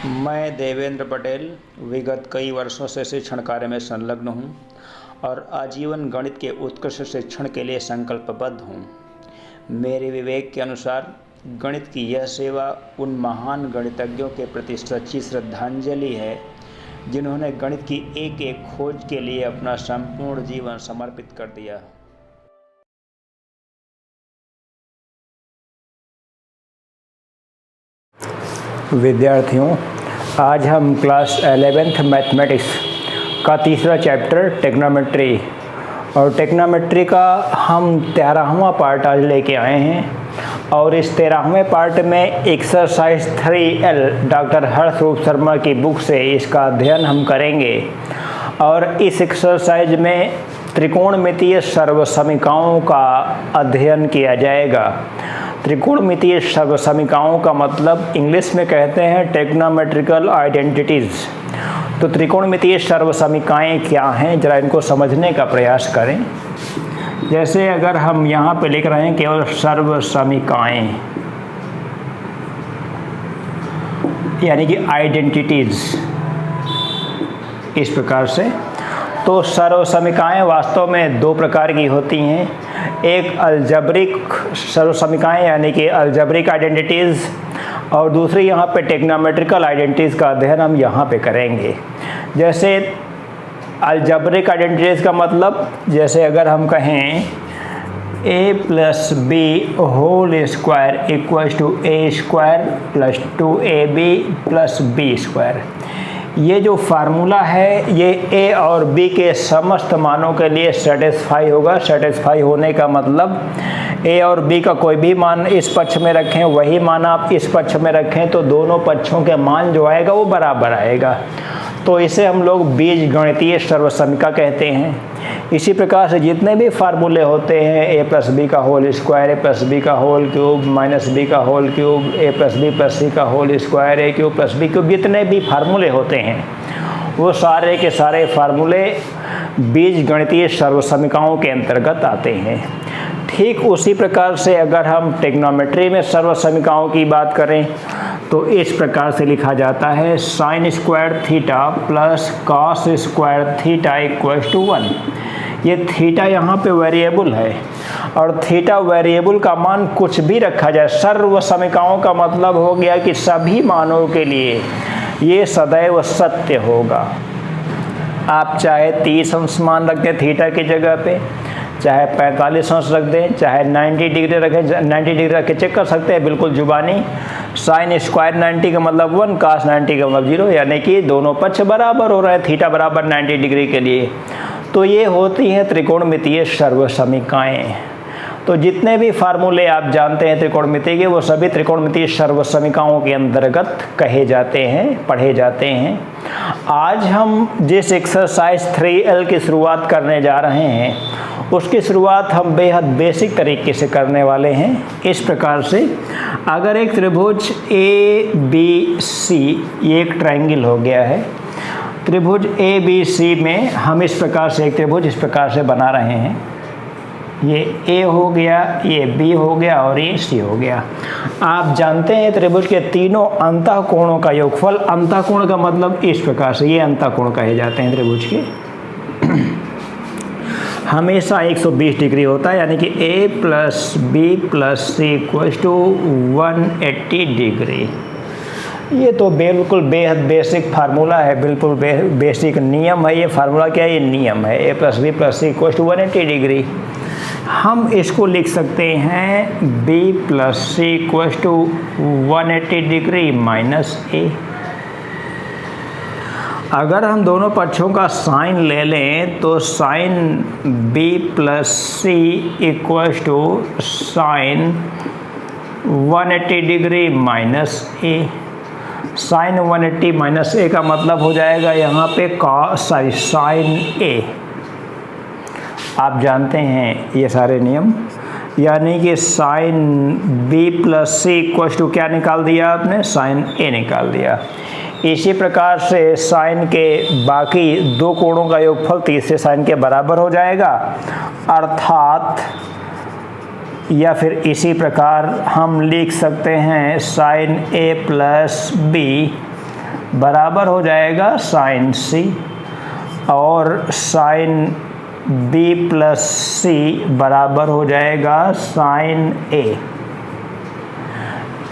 मैं देवेंद्र पटेल विगत कई वर्षों से शिक्षण कार्य में संलग्न हूँ और आजीवन गणित के उत्कृष्ट शिक्षण के लिए संकल्पबद्ध हूँ। मेरे विवेक के अनुसार गणित की यह सेवा उन महान गणितज्ञों के प्रति सच्ची श्रद्धांजलि है जिन्होंने गणित की एक एक खोज के लिए अपना संपूर्ण जीवन समर्पित कर दिया। विद्यार्थियों, आज हम क्लास 11th मैथमेटिक्स का तीसरा चैप्टर टेक्नोमेट्री और टेक्नोमेट्री का हम 13वां पार्ट आज लेके आए हैं और इस 13वें पार्ट में एक्सरसाइज 3L डॉक्टर हर्षरूप शर्मा की बुक से इसका अध्ययन हम करेंगे और इस एक्सरसाइज में त्रिकोणमितीय सर्वसमीकाओं का अध्ययन किया जाएगा। त्रिकोणमितीय सर्वसमीकाओं का मतलब इंग्लिश में कहते हैं टेक्नोमेट्रिकल आइडेंटिटीज़। तो त्रिकोणमितीय सर्वसमीकाएँ क्या हैं, ज़रा इनको समझने का प्रयास करें। जैसे अगर हम यहाँ पे लिख रहे हैं केवल सर्वसमीकाएँ यानी कि आइडेंटिटीज़ इस प्रकार से, तो सर्वसमीकाएँ वास्तव में दो प्रकार की होती हैं। एक अलजेब्रिक सर्वसमीकाएँ यानी कि अलजेब्रिक आइडेंटिटीज़ और दूसरी यहाँ पे टेक्नोमेट्रिकल आइडेंटिटीज़ का अध्ययन हम यहाँ पे करेंगे। जैसे अलजेब्रिक आइडेंटिटीज़ का मतलब, जैसे अगर हम कहें a + b whole square equals to a square plus 2ab plus b square, ये जो फार्मूला है ये a और b के समस्त मानों के लिए सेटिस्फाई होगा। सेटिस्फाई होने का मतलब a और b का कोई भी मान इस पक्ष में रखें, वही मान आप इस पक्ष में रखें तो दोनों पक्षों के मान जो आएगा वो बराबर आएगा। तो इसे हम लोग बीजगणितीय सर्वसमीका कहते हैं। इसी प्रकार से जितने भी फार्मूले होते हैं a + b का होल स्क्वायर, a + b का होल क्यूब माइनस b का whole cube, a + b + c का whole square, a cube + b cube, जितने भी फार्मूले होते हैं वो सारे के सारे फार्मूले बीजगणितीय सर्वसमीकाओं के अंतर्गत आते हैं। ठीक उसी प्रकार से अगर हम टेक्नोमेट्री में सर्वसमीकाओं की बात करें तो इस प्रकार से लिखा जाता है sin square theta plus cos square theta equals to 1। ये थीटा यहाँ पे वेरिएबल है और थीटा वेरिएबल का मान कुछ भी रखा जाए, सर्वसमीकाओं का मतलब हो गया कि सभी मानों के लिए ये सदैव सत्य होगा। आप चाहे 30 अंश मान रख दें थीटा की जगह पे, चाहे 45 अंश रख दें, चाहे 90 डिग्री रखें, 90 डिग्री रख के चेक कर सकते हैं बिल्कुल जुबानी। साइन स्क्वायर 90 का मतलब 1, cos 90 का मतलब 0, यानी कि दोनों पक्ष बराबर हो रहे हैं थीटा बराबर 90 डिग्री के लिए। तो ये होती हैं त्रिकोणमितीय सर्वसमीकाएँ। तो जितने भी फार्मूले आप जानते हैं त्रिकोणमिति के, वो सभी त्रिकोणमितीय सर्वसमीकाओं के अंतर्गत कहे जाते हैं, पढ़े जाते हैं। आज हम जिस एक्सरसाइज 3L की शुरुआत करने जा रहे हैं उसकी शुरुआत हम बेहद बेसिक तरीके से करने वाले हैं। इस प्रकार से, अगर एक त्रिभुज ABC, ये एक ट्रायंगल हो गया है, त्रिभुज ABC में हम इस प्रकार से एक त्रिभुज इस प्रकार से बना रहे हैं। ये A हो गया, ये B हो गया और ये C हो गया। आप जानते हैं त्रिभुज के तीनों अंतःकोणों का योगफल, अंतःकोण का मतलब इस प्रकार से, ये अंतःकोण कहे जाते हैं त्रिभुज के, हमेशा 120 डिग्री होता है, यानी कि a + b + c = 180 डिग्री। ये तो बिल्कुल बेहद बेसिक फार्मूला है, बिल्कुल बेसिक नियम है। ये फार्मूला क्या है? ये नियम है, a + b + c = 180 डिग्री। हम इसको लिख सकते हैं b + c = 180 degree minus a। अगर हम दोनों पक्षों का साइन ले लें तो sine b + c = sine 180 degree minus a। Sine 180 minus a का मतलब हो जाएगा यहाँ पे साइन a। आप जानते हैं ये सारे नियम, यानी कि साइन b + c = क्या निकाल दिया आपने? साइन a निकाल दिया। इसी प्रकार से साइन के बाकी दो कोणों का योगफल तीसरे साइन के बराबर हो जाएगा, अर्थात या फिर इसी प्रकार हम लिख सकते हैं साइन a + b बराबर हो जाएगा साइन सी, और साइन बी प्लस सी बराबर हो जाएगा साइन ए।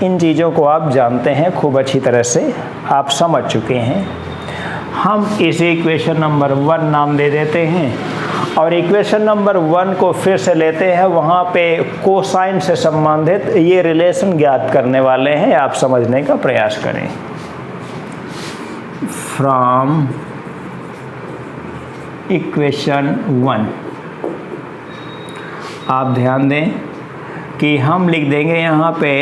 इन चीज़ों को आप जानते हैं खूब अच्छी तरह से, आप समझ चुके हैं। हम इसे इक्वेशन नंबर 1 नाम दे देते हैं, और इक्वेशन नंबर 1 को फिर से लेते हैं, वहाँ पे कोसाइन से संबंधित ये रिलेशन ज्ञात करने वाले हैं, आप समझने का प्रयास करें। फ्रॉम इक्वेशन 1 आप ध्यान दें कि हम लिख देंगे यहाँ पे,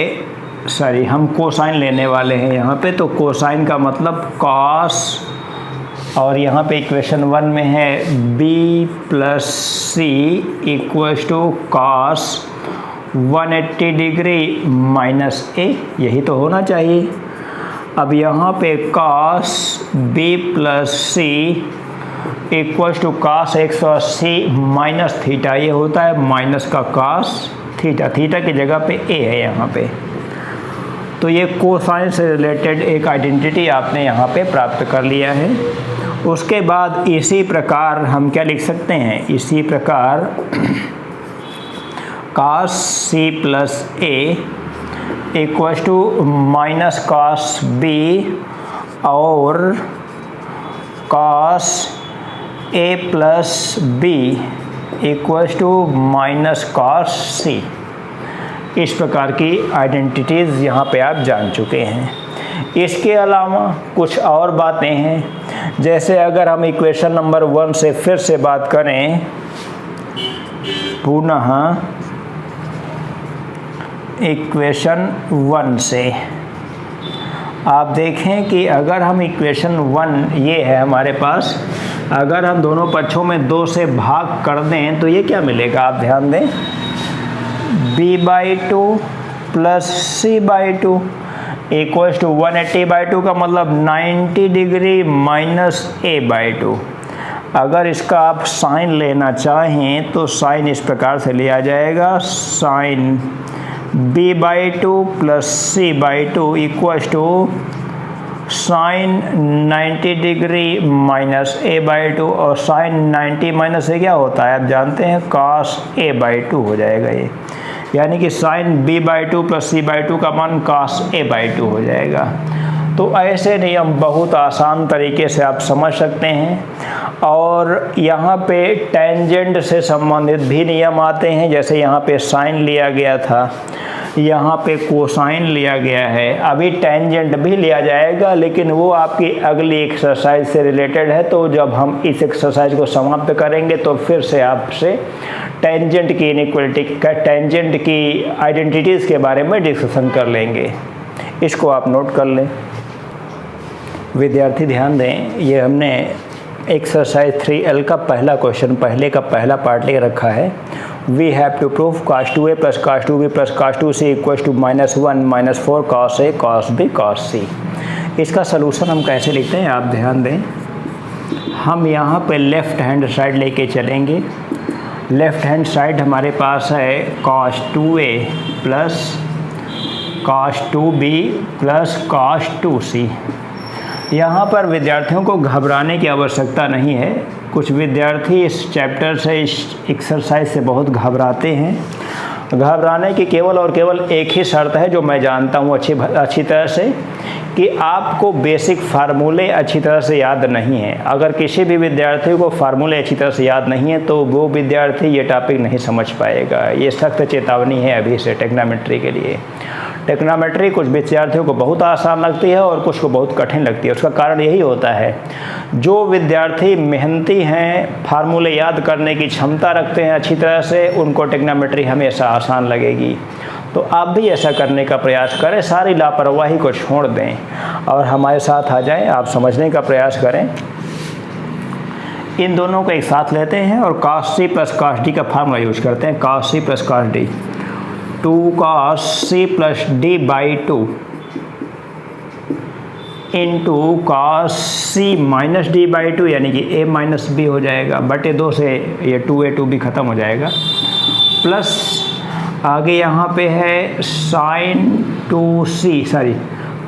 हम कोसाइन लेने वाले हैं यहाँ पे, तो कोसाइन का मतलब कॉस, और यहाँ पे इक्वेशन 1 में है b plus c equals to cos 180 degree minus a, यही तो होना चाहिए। अब यहाँ पे cos b plus c equals to cos 180 minus theta, ये होता है माइनस का कॉस थीटा, थीटा की जगह पे a है यहाँ पे। तो ये कोसाइन से रिलेटेड एक आइडेंटिटी आपने यहाँ पे प्राप्त कर लिया है। उसके बाद इसी प्रकार हम क्या लिख सकते हैं, इसी प्रकार cos c plus a equals to minus cos b और cos a plus b equals to minus cos c। इस प्रकार की आइडेंटिटीज़ यहाँ पे आप जान चुके हैं। इसके अलावा कुछ और बातें हैं, जैसे अगर हम इक्वेशन नंबर 1 से फिर से बात करें, पुनः इक्वेशन 1 से आप देखें कि अगर हम इक्वेशन 1 ये है हमारे पास, अगर हम दोनों पक्षों में 2 से भाग कर दें तो ये क्या मिलेगा, आप ध्यान दें, b/2 plus c/2 equals to 180/2 का मतलब 90 डिग्री माइनस a/2। अगर इसका आप साइन लेना चाहें तो साइन इस प्रकार से लिया जाएगा, sine b/2 plus c/2 equals to sine 90 degree minus a/2, और साइन 90 माइनस से क्या होता है आप जानते हैं, cos a/2 हो जाएगा ये, यानी कि साइन b/2 प्लस c/2 का मान cos a/2 हो जाएगा। तो ऐसे नियम बहुत आसान तरीके से आप समझ सकते हैं। और यहाँ पे टेंजेंट से संबंधित भी नियम आते हैं, जैसे यहाँ पे साइन लिया गया था, यहाँ पे कोसाइन लिया गया है, अभी टेंजेंट भी लिया जाएगा, लेकिन वो आपकी अगली एक्सरसाइज से रिलेटेड है। तो जब हम इस एक्सरसाइज को समाप्त करेंगे तो फिर से आपसे टेंजेंट की इनइक्वालिटी का, टेंजेंट की आइडेंटिटीज़ के बारे में डिस्कशन कर लेंगे। इसको आप नोट कर लें। विद्यार्थी ध्यान दें, ये हमने एक्सरसाइज 3L का पहला क्वेश्चन, पहले का पहला पार्ट ले रखा है। We have to prove cos 2a plus cos 2b plus cos 2c equals to -1 -4 cos a cos b cos c। इसका सलूशन हम कैसे लिखते हैं आप ध्यान दें। हम यहाँ पे लेफ़्ट हैंड साइड लेके चलेंगे। लेफ़्ट हैंड साइड हमारे पास है cos 2a plus cos 2b plus cos 2c। यहाँ पर विद्यार्थियों को घबराने की आवश्यकता नहीं है। कुछ विद्यार्थी इस चैप्टर से, इस एक्सरसाइज से बहुत घबराते हैं। घबराने की केवल और केवल एक ही शर्त है जो मैं जानता हूँ अच्छी तरह से, कि आपको बेसिक फार्मूले अच्छी तरह से याद नहीं है। अगर किसी भी विद्यार्थी को फार्मूले अच्छी तरह से याद नहीं है तो वो विद्यार्थी ये टॉपिक नहीं समझ पाएगा। ये सख्त चेतावनी है अभी से टेक्नोमेट्री के लिए। टेक्नोमेट्री कुछ विद्यार्थियों को बहुत आसान लगती है और कुछ को बहुत कठिन लगती है। उसका कारण यही होता है, जो विद्यार्थी मेहनती हैं, फार्मूले याद करने की क्षमता रखते हैं अच्छी तरह से, उनको टेक्नोमेट्री हमेशा आसान लगेगी। तो आप भी ऐसा करने का प्रयास करें, सारी लापरवाही को छोड़ दें और हमारे साथ आ जाएं। आप समझने का प्रयास करें। इन दोनों को एक साथ लेते हैं और cos c plus cos d का फार्मूला यूज करते हैं। cos c plus cos d, 2 cos c plus d/2 into cos c minus d/2, यानी कि a माइनस b हो जाएगा, बटे 2 से ये 2a2b खत्म हो जाएगा, प्लस आगे यहाँ पे है sin 2c,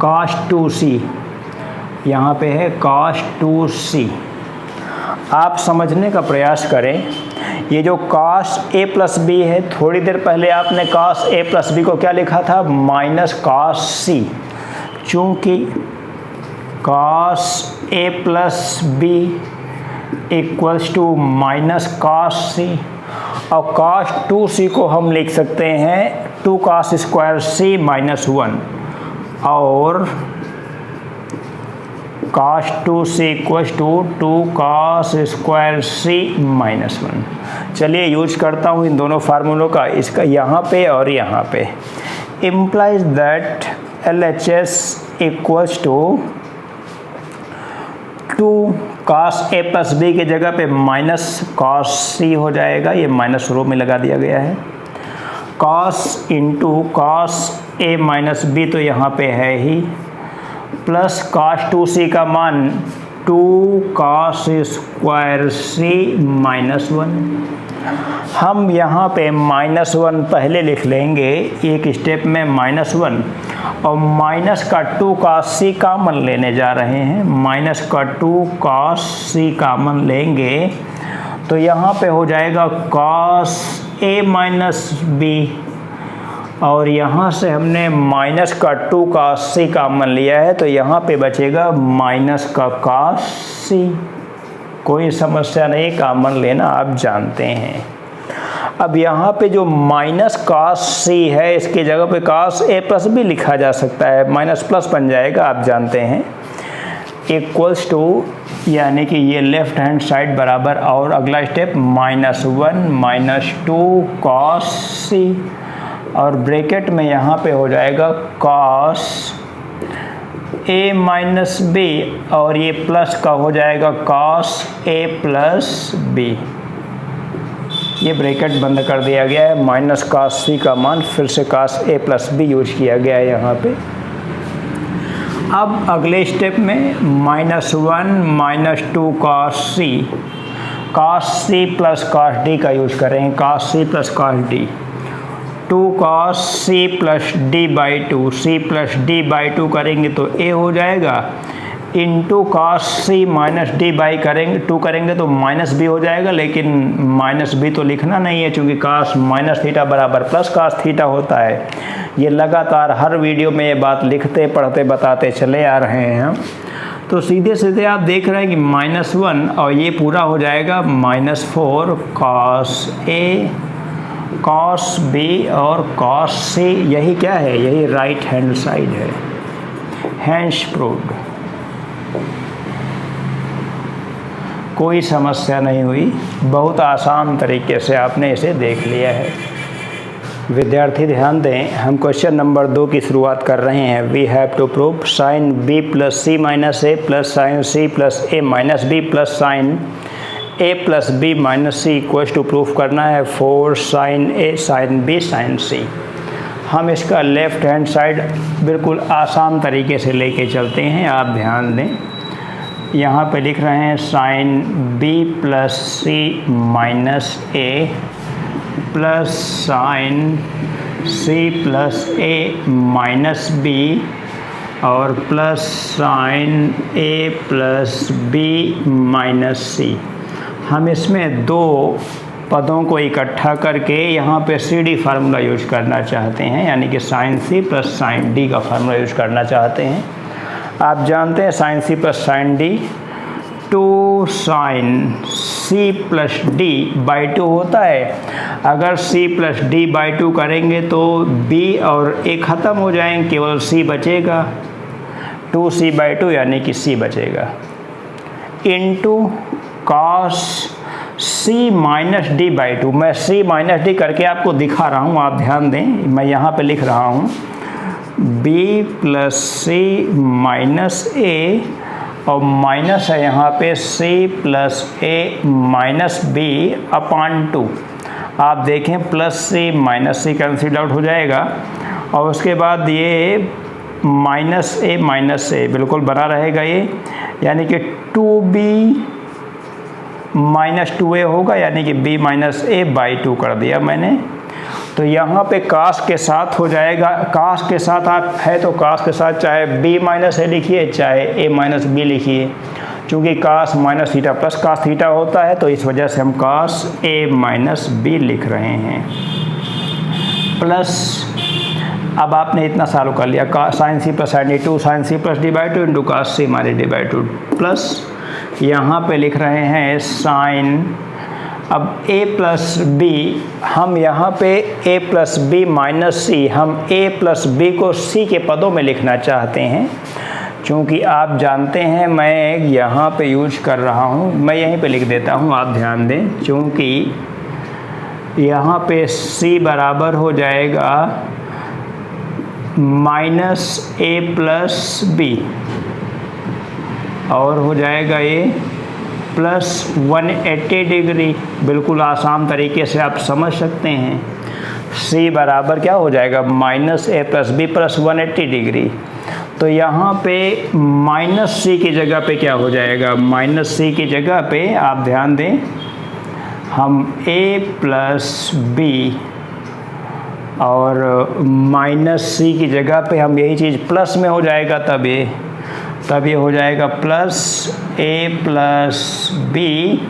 cos 2c यहाँ पे है cos 2c। आप समझने का प्रयास करें, ये जो cos a प्लस बी है, थोड़ी देर पहले आपने cos a प्लस बी को क्या लिखा था, माइनस cos c। चूँकि cos a plus b equals to minus cos c, और cos 2c को हम लिख सकते हैं 2 cos स्क्वायर c माइनस 1, और cos 2c equals to 2 cos square c minus 1। चलिए यूज करता हूँ इन दोनों फार्मूलों का, इसका यहाँ पे और यहाँ पे। Implies that LHS equals to 2 cos a plus b की जगह पे माइनस cos c हो जाएगा, ये माइनस रो में लगा दिया गया है। cos into cos a minus b तो यहाँ पे है ही, प्लस cos 2c का मान 2 cos स्क्वायर c माइनस 1। हम यहाँ पे माइनस 1 पहले लिख लेंगे, एक स्टेप में माइनस 1, और माइनस का 2 cos c कॉमन लेने जा रहे हैं। माइनस का 2 cos c कॉमन लेंगे तो यहाँ पे हो जाएगा cos a माइनस b, और यहाँ से हमने माइनस का 2 cos c कॉमन लिया है तो यहाँ पे बचेगा माइनस का cos c। कोई समस्या नहीं, कॉमन लेना आप जानते हैं। अब यहाँ पे जो माइनस cos c है, इसकी जगह पे cos a प्लस भी लिखा जा सकता है, माइनस प्लस बन जाएगा, आप जानते हैं। इक्वल्स टू, यानी कि ये लेफ्ट हैंड साइड बराबर, और अगला step minus 1 minus 2 cos c, और ब्रैकेट में यहाँ पे हो जाएगा cos a माइनस b, और ये प्लस का हो जाएगा cos a प्लस b। ये ब्रैकेट बंद कर दिया गया है। माइनस cos c का मान फिर से cos a plus b use किया गया है यहाँ पे। अब अगले स्टेप में minus 1 minus 2 cos c plus cos d का यूज करेंगे, cos c plus cos d। 2 cos c plus d by 2, c plus d by 2 करेंगे तो a हो जाएगा, into cos c minus d by करेंगे 2 करेंगे तो माइनस b हो जाएगा, लेकिन माइनस b तो लिखना नहीं है क्योंकि cos माइनस थीटा बराबर प्लस cos थीटा होता है। ये लगातार हर वीडियो में ये बात लिखते पढ़ते बताते चले आ रहे हैं हम। तो सीधे सीधे आप देख रहे हैं कि माइनस 1 और ये पूरा हो जाएगा minus 4 cos a cos b और cos c। यही क्या है, यही राइट हैंड साइड है, हैंड्स प्रूव्ड। कोई समस्या नहीं हुई, बहुत आसान तरीके से आपने इसे देख लिया है। विद्यार्थी ध्यान दें, हम क्वेश्चन नंबर 2 की शुरुआत कर रहे हैं। We have to prove sine b plus c minus a plus sine c plus a minus b plus sine a plus b minus c equals to proof करना है 4 sine a sine b sine c। हम इसका left hand side बिल्कुल आसान तरीके से लेके चलते हैं, आप ध्यान दें। यहाँ पे लिख रहे हैं sine b plus c minus a plus sine c plus a minus b और plus sine a plus b minus c। हम इसमें दो पदों को इकट्ठा करके यहाँ पे सी डी फार्मूला यूज करना चाहते हैं, यानी कि sine c plus sine d का फार्मूला यूज करना चाहते हैं। आप जानते हैं sine c plus sine d 2 sine c plus d by 2 होता है। अगर सी प्लस डी बाई 2 करेंगे तो बी और ए ख़त्म हो जाएंगे, केवल सी बचेगा, 2c बाई 2 यानी कि सी बचेगा, into cos c minus d by 2। मैं c माइनस डी करके आपको दिखा रहा हूँ, आप ध्यान दें, मैं यहाँ पे लिख रहा हूँ b plus c minus a और माइनस है यहाँ पे c plus a minus b upon 2। आप देखें plus c minus c cancel out हो जाएगा और उसके बाद ये माइनस ए बिल्कुल बना रहेगा ये, यानी कि 2b माइनस 2a होगा, यानी कि b माइनस a बाई 2 कर दिया मैंने। तो यहाँ पे कास के साथ हो जाएगा, कास के साथ आप है तो कास के साथ चाहे b माइनस ए लिखिए चाहे a माइनस बी लिखिए, चूँकि cos minus theta plus cos theta होता है तो इस वजह से हम कास a माइनस बी लिख रहे हैं। प्लस अब आपने इतना सॉल्व कर लिया, का sine c plus sine d, 2 sine c plus d by 2 into cos c minus d by 2 plus यहाँ पे लिख रहे हैं साइन, अब a प्लस बी, हम यहाँ पे a प्लस बी माइनस सी, हम a प्लस बी को c के पदों में लिखना चाहते हैं। क्योंकि आप जानते हैं मैं यहाँ पे यूज कर रहा हूँ, मैं यहीं पे लिख देता हूँ, आप ध्यान दें, क्योंकि यहाँ पे c बराबर हो जाएगा माइनस a प्लस बी और हो जाएगा ये प्लस 180 डिग्री। बिल्कुल आसान तरीके से आप समझ सकते हैं, c बराबर क्या हो जाएगा minus a plus b plus 180 degree. तो यहाँ पे माइनस c की जगह पे क्या हो जाएगा, माइनस c की जगह पे आप ध्यान दें, हम a प्लस बी और माइनस c की जगह पे हम यही चीज़ प्लस में हो जाएगा, तब ये हो जाएगा प्लस a प्लस बी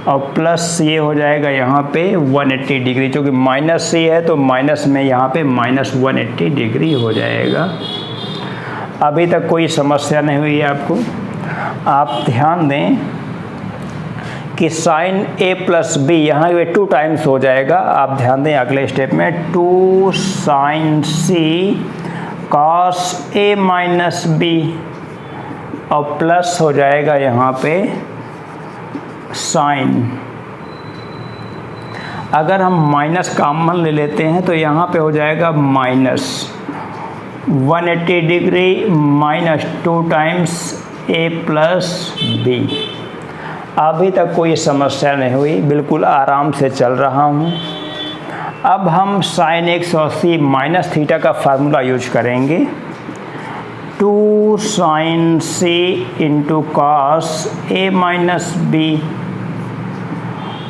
और प्लस ये हो जाएगा यहाँ पे 180 डिग्री, क्योंकि माइनस c है तो माइनस में यहाँ पे माइनस 180 डिग्री हो जाएगा। अभी तक कोई समस्या नहीं हुई है आपको। आप ध्यान दें कि साइन a प्लस बी यहाँ पे 2 टाइम्स हो जाएगा। आप ध्यान दें अगले स्टेप में 2 sine c cos a minus b और प्लस हो जाएगा यहाँ पे साइन। अगर हम माइनस कॉमन ले लेते हैं तो यहाँ पे हो जाएगा minus 180 degree minus 2 times a plus b. अभी तक कोई समस्या नहीं हुई, बिल्कुल आराम से चल रहा हूँ। अब हम साइन 180 माइनस थीटा का फार्मूला यूज करेंगे, 2 sine c into cos a minus b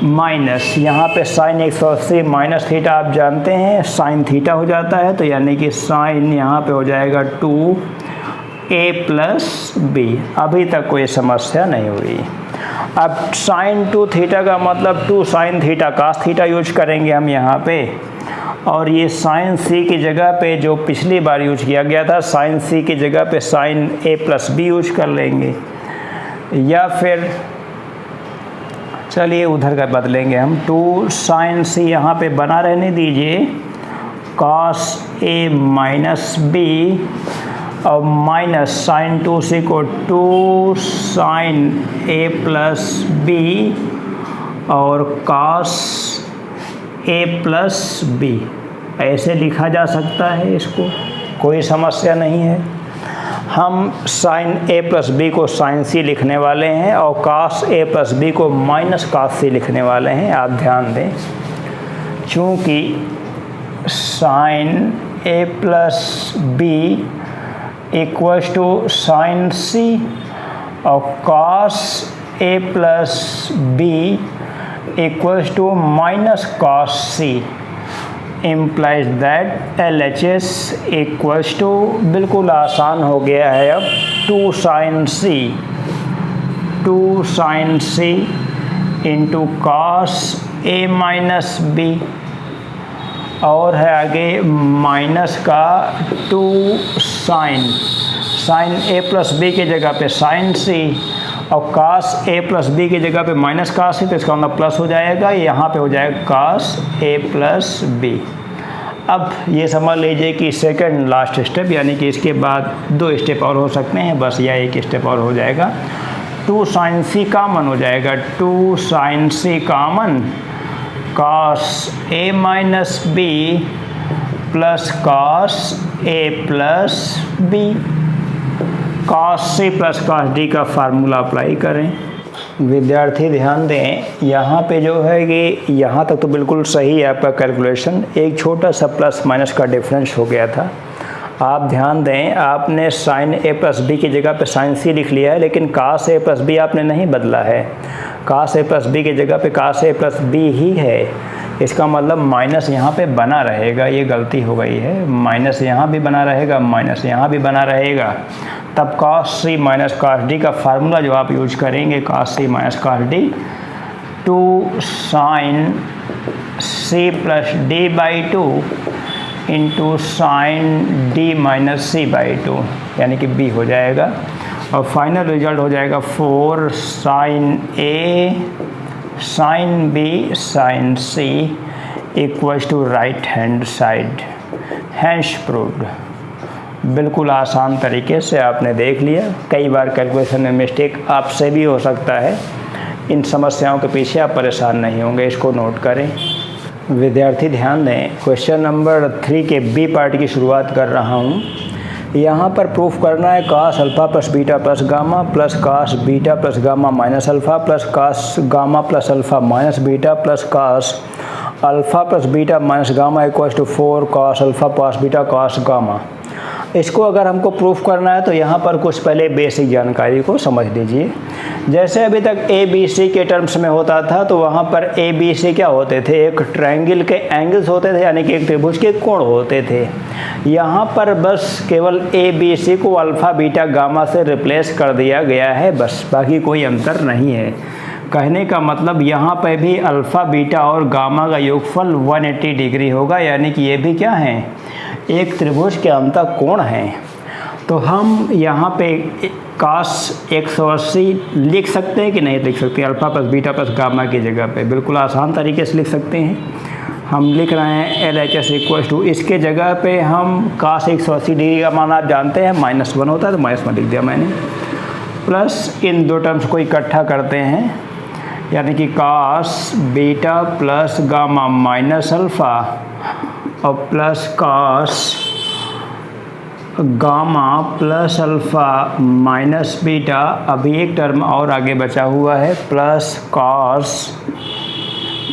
minus यहाँ पे साइन 180 माइनस थीटा आप जानते हैं साइन थीटा हो जाता है, तो यानी कि साइन यहाँ पे हो जाएगा 2a प्लस बी। अभी तक कोई समस्या नहीं हुई। अब साइन 2 थीटा का मतलब 2 sine theta cos theta use करेंगे हम यहाँ पे, और ये साइन c की जगह पे जो पिछली बार यूज किया गया था साइन c की जगह पे sine a plus b use कर लेंगे, या फिर चलिए उधर का बदलेंगे हम, 2 साइन c यहाँ पे बना रहने दीजिए कॉस a माइनस बी और माइनस साइन 2c को 2 साइन a प्लस बी और कॉस a प्लस बी, ऐसे लिखा जा सकता है, इसको कोई समस्या नहीं है। हम साइन a प्लस बी को साइन c लिखने वाले हैं और कॉस a प्लस बी को माइनस कॉस c लिखने वाले हैं। आप ध्यान दें, चूँकि sine a plus b equals to sine c और cos a plus b equals to minus cos c implies that LHS equals to, बिल्कुल आसान हो गया है अब, 2 sine c into cos a minus b और है आगे माइनस का 2 साइन a प्लस बी की जगह पे साइन c और कास a प्लस बी की जगह पे माइनस कास है, तो इसका मतलब प्लस हो जाएगा, यहाँ पे हो जाएगा कास a प्लस बी। अब ये समझ लीजिए कि सेकंड लास्ट स्टेप, यानी कि इसके बाद 2 स्टेप और हो सकते हैं, बस यह एक स्टेप और हो जाएगा। 2 साइन c कॉमन हो जाएगा, 2 sine c common cos a minus b plus cos a plus b. Cos c plus cos d का फार्मूला अप्लाई करें। विद्यार्थी ध्यान दें, यहाँ पे जो है कि यहाँ तक तो बिल्कुल सही है आपका कैलकुलेशन, एक छोटा सा प्लस माइनस का डिफरेंस हो गया था। आप ध्यान दें, आपने साइन a प्लस बी की जगह पे साइन c लिख लिया है, लेकिन कास a प्लस बी आपने नहीं बदला है, कास a प्लस बी की जगह पे कास a प्लस बी ही है, इसका मतलब माइनस यहाँ पे बना रहेगा, ये गलती हो गई है, माइनस यहाँ भी बना रहेगा, माइनस यहाँ भी बना रहेगा। तब cos c minus cos d का फार्मूला जो आप यूज करेंगे, cos c minus cos d 2 sin c plus d by 2 into sine d minus c by 2, यानी कि b हो जाएगा। और फाइनल रिजल्ट हो जाएगा 4 sin a sin b sin c equals to right hand side. Hence proved. बिल्कुल आसान तरीके से आपने देख लिया। कई बार कैलकुलेशन में मिस्टेक आपसे भी हो सकता है, इन समस्याओं के पीछे आप परेशान नहीं होंगे, इसको नोट करें। विद्यार्थी ध्यान दें, क्वेश्चन नंबर 3 के बी पार्ट की शुरुआत कर रहा हूँ। यहाँ पर प्रूफ करना है cos alpha plus beta plus gamma plus cos beta plus gamma minus alpha plus cos gamma plus alpha minus beta plus cos alpha plus beta minus gamma equals to 4 cos alpha plus beta cos gamma. इसको अगर हमको proof करना है तो यहाँ पर कुछ पहले बेसिक जानकारी को समझ लीजिए। जैसे अभी तक ए बी सी के टर्म्स में होता था, तो वहाँ पर ए बी सी क्या होते थे, एक ट्रायंगल के एंगल्स होते थे, यानी कि एक त्रिभुज के कोण होते थे। यहाँ पर बस केवल ए बी सी को अल्फ़ा बीटा गामा से रिप्लेस कर दिया गया है, बस, बाकी कोई अंतर नहीं है। कहने का मतलब यहाँ पे भी अल्फ़ा बीटा और गामा का योगफल 180 डिग्री होगा, यानी कि ये भी क्या है, एक त्रिभुज के अंतः कोण है। तो हम यहाँ पे cos 180 लिख सकते हैं कि नहीं लिख सकते, alpha plus beta plus gamma की जगह पे बिल्कुल आसान तरीके से लिख सकते हैं। हम लिख रहे हैं LHS इक्वल्स टू, इसके जगह पे हम cos 180 डिग्री का मान आप जानते हैं -1 होता है, तो -1 लिख दिया मैंने, प्लस इन दो टर्म्स को इकट्ठा करते हैं, यानी कि cos beta plus gamma minus alpha और plus cos gamma plus alpha minus beta. अभी एक टर्म और आगे बचा हुआ है, plus cos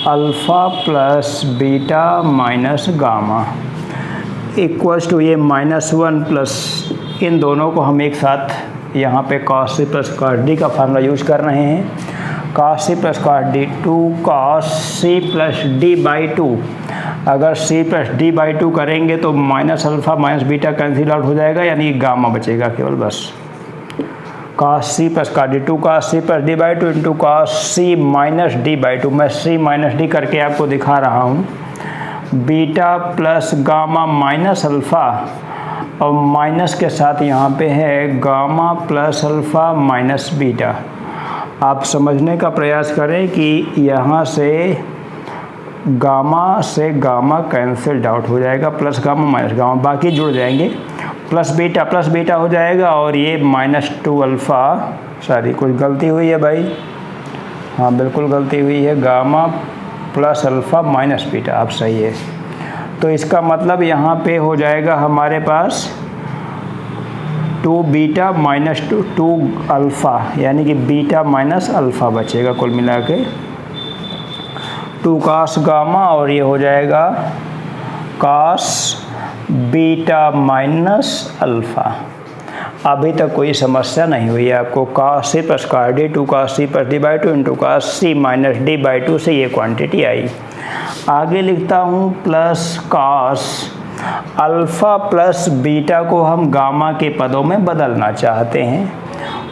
alpha plus beta minus gamma equals to ये -1 प्लस इन दोनों को हम एक साथ यहाँ पे cos c plus cos d का फार्मूला यूज कर रहे हैं। cos c plus cos d 2 cos c plus d by 2। अगर c प्लस d बाई 2 करेंगे तो minus alpha minus beta cancel out हो जाएगा, यानी गामा बचेगा केवल, बस। cos c plus cos d 2 cos c plus d by 2 into cos c minus d by 2। मैं c माइनस d करके आपको दिखा रहा हूँ। Beta plus gamma minus alpha और माइनस के साथ यहाँ पे है gamma plus alpha minus beta. आप समझने का प्रयास करें कि यहाँ से गामा कैंसिल्ड आउट हो जाएगा, प्लस गामा माइनस गामा बाकी जुड़ जाएंगे, प्लस बीटा हो जाएगा, और ये -2 अल्फ़ा, सॉरी कुछ गलती हुई है भाई, हाँ बिल्कुल गलती हुई है, gamma plus alpha minus beta, आप सही है। तो इसका मतलब यहाँ पे हो जाएगा हमारे पास 2 बीटा माइनस 2 अल्फ़ा, यानी कि बीटा माइनस अल्फ़ा बचेगा कुल मिला के 2 cos गामा, और ये हो जाएगा cos बीटा माइनस अल्फ़ा। अभी तक कोई समस्या नहीं हुई है आपको। cos c plus cos d 2 cos c plus d by 2 into cos c minus d by 2 से ये क्वांटिटी आई। आगे लिखता हूँ plus cos alpha plus beta को हम गामा के पदों में बदलना चाहते हैं,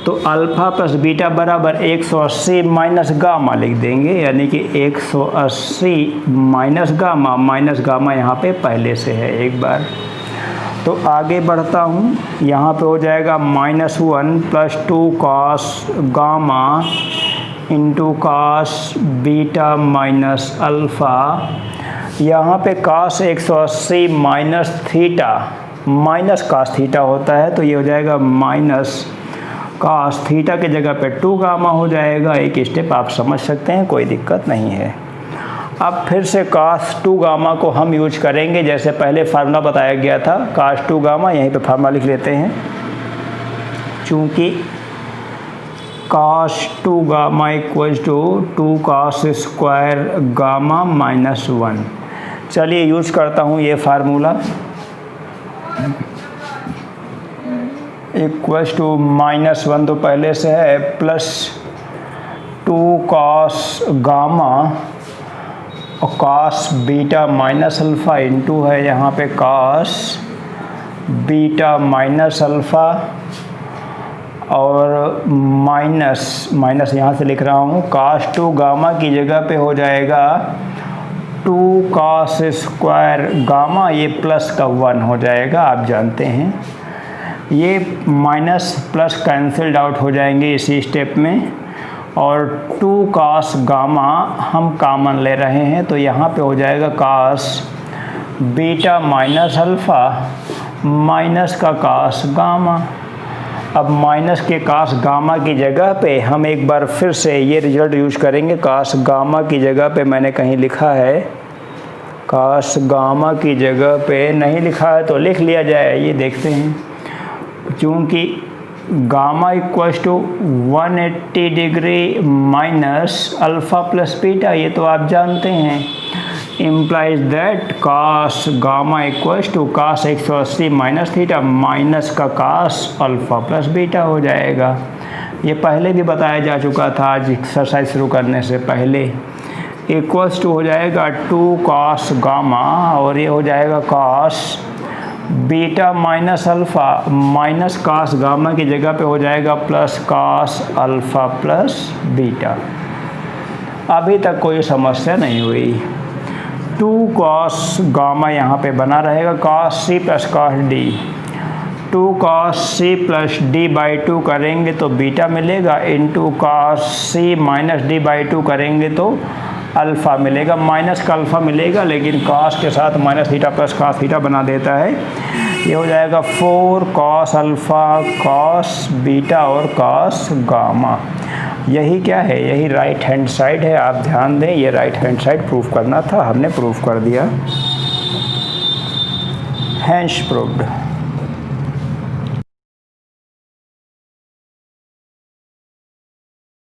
तो अल्फ़ा प्लस बीटा बराबर 180 माइनस गामा लिख देंगे, यानी कि 180 माइनस गामा यहाँ पे पहले से है एक बार। तो आगे बढ़ता हूँ, यहाँ पे हो जाएगा -1 plus 2 cos gamma into cos beta minus alpha. यहाँ पे cos 180 minus theta, minus cos theta होता है, तो ये हो जाएगा माइनस cos थीटा के जगह पे 2 गामा हो जाएगा। एक स्टेप आप समझ सकते हैं, कोई दिक्कत नहीं है। अब फिर से cos 2 गामा को हम यूज करेंगे, जैसे पहले फार्मूला बताया गया था cos 2 गामा, यहीं पे फार्मूला लिख लेते हैं। चूँकि cos 2 gamma equals to 2 cos square gamma minus 1। चलिए यूज करता हूँ ये फार्मूला, इक्वल्स टू -1 तो पहले से है, प्लस 2 cos गामा और cos beta minus alpha into है यहाँ पे कॉस बीटा माइनस अल्फ़ा और माइनस यहाँ से लिख रहा हूँ कॉस 2 गामा की जगह पे हो जाएगा 2 कॉस स्क्वायर गामा, ये प्लस का 1 हो जाएगा। आप जानते हैं ये माइनस प्लस कैंसिल्ड आउट हो जाएंगे इसी स्टेप में, और 2 कॉस गामा हम कॉमन ले रहे हैं तो यहाँ पे हो जाएगा cos beta minus alpha minus का कॉस गामा। अब माइनस के कॉस गामा की जगह पे हम एक बार फिर से ये रिजल्ट यूज करेंगे। कॉस गामा की जगह पे मैंने कहीं लिखा है, कॉस गामा की जगह पे नहीं लिखा है तो लिख लिया जाए। ये देखते हैं, चूँकि gamma equals to 180 degree minus alpha plus beta, ये तो आप जानते हैं, implies that cos gamma equals to cos 180 minus theta minus का कॉस अल्फ़ा प्लस बीटा हो जाएगा। ये पहले भी बताया जा चुका था आज एक्सरसाइज शुरू करने से पहले। इक्वल्स टू हो जाएगा 2 कॉस गामा और ये हो जाएगा cos beta minus alpha minus cos gamma की जगह पे हो जाएगा plus cos alpha plus beta. अभी तक कोई समस्या नहीं हुई। 2 कॉस गामा यहाँ पे बना रहेगा, cos c plus cos d. 2 cos c plus d by 2 करेंगे तो बीटा मिलेगा, into cos c minus d by 2 करेंगे तो अल्फ़ा मिलेगा। माइनस का अल्फ़ा मिलेगा लेकिन कॉस के साथ minus theta plus cos theta बना देता है। ये हो जाएगा 4 कॉस अल्फ़ा कॉस बीटा और कॉस गामा। यही क्या है, यही राइट हैंड साइड है। आप ध्यान दें, ये राइट हैंड साइड प्रूफ करना था, हमने प्रूफ कर दिया। Hence proved.